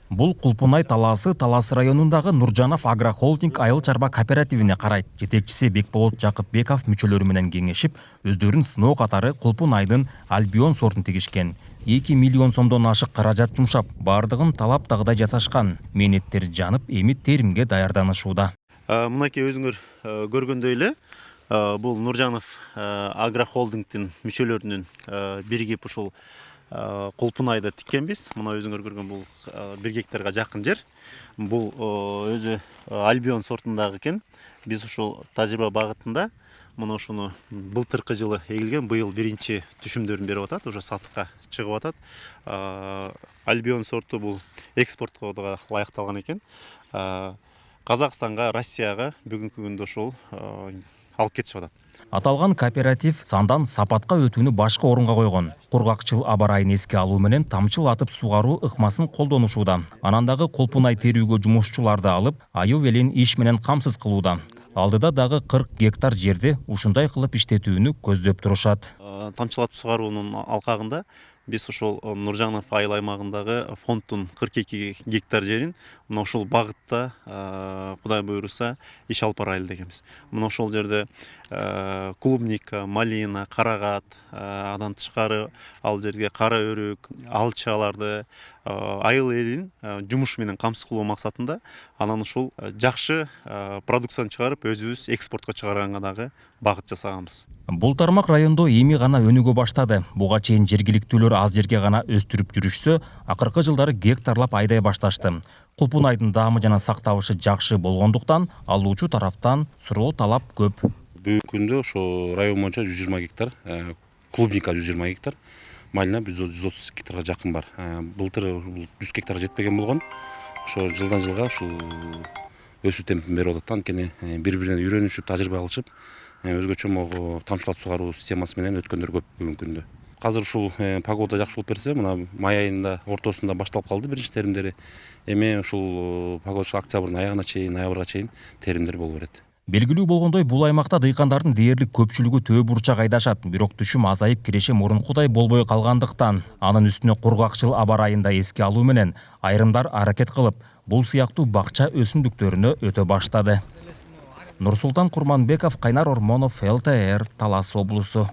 Бул Кулпунай таласы Талас районундагы Нуржанов агрохолдинг айыл чарба кооперативине карайт. Жетекчиси Бекболот Жакыпбеков мүчөлөрү менен кеңешип, өздөрүн сыноо катары Кулпунайдын Альбион сортун тигишкен. 2 миллион сомдон ашык каражат жумшап, бардыгын талаптагыдай жасашкан. Мээнеттер жанып, эми теримге даярданышууда. Мынакей өзүңөр көргөндөй эле, бул Нуржанов агрохолдингдин мүчөлөрүнүн биригип ушул Кулпунайда тиккенбиз. Мына өзүңөр көргөн бул 1 гектарга жакын жер. Бул өзү Альбион сортундагы экен. Биз ушул тажрыйба багытында мына ушуну былтыркы жылы эгилген, быйыл биринчи түшүмдөрүн берип атат, уже сатыкка чыгып атат. Альбион сорту бул экспортко да лайыкталган экен. Казакстанга, Россияга бүгүнкү күндө ушул алып кетишип атат. Аталган кооператив сандан сапатка өтүүнү башкы орунга койгон. Кургакчыл аба ырайын эске алуу менен тамчылатып сугаруу ыкмасын колдонушууда. Анан дагы Кулпунай терүүгө жумушчуларды алып, айыл элин иш менен камсыз кылууда. Алдыда дагы 40 гектар жерди ушундай кылып иштетүүнү көздөп турушат. Тамчылатып сугаруунун алкагында биз ушул Нуржанов айыл аймагындагы фонддун 42 гектар жерин мына ушул багытта Кудай буйруса иш алып барайлы дегенбиз. Мына ошол жерде клубника, малина, карагат, андан тышкары ал жерге кара өрүк, алчаларды айыл элин жумуш менен камсыз кылуу максатында анан ушул жакшы продукцияны чыгарып өзүбүз экспортко чыгарганга дагы багыт жасаганбыз. Бул тармак райондо эми гана өнүгө баштады. Буга чейин жергиликтүүлөр аз жерге гана өстүрүп жүрүшсө, акыркы жылдары гектарлап айдай башташты. Кулпунайдын даамы жана сакталышы жакшы болгондуктан алуучу тараптан суроо талап көп. Бүгүнкү күндө ошо район боюнча 120 гектар, клубника 120 гектар, малина 130 гектарга жакын бар. Былтыр 100 гектарга жетпеген болгон. Ошо жылдан жылга ушул өсүү темпин берип атат. Анткени бири-биринен үйрөнүшүп, тажрыйба алышып, өзгөчө могу тамчылатып сугаруу системасы менен өткөндөр көп бүгүнкү күндө. Азыр ушул погода жакшы болуп берсе, мына май айында ортосунда башталып калды биринчи теримдери. Эми ушул погода октябрдын аягына чейин, ноябрга чейин теримдер боло берет. Белгилүү болгондой, бул аймакта дыйкандардын дээрлик көпчүлүгү төө бурчак айдашат, бирок түшүм азайып киреше мурункудай болбой калгандыктан, анын үстүнө кургакчыл аба ырайында эске алуу менен айрымдар аракет кылып, бул сыяктуу бакча өсүмдүктөрүнө өтө баштады. Нурсултан Курманбеков, Кайнар Ормонов, ЛТР, Талас облусу.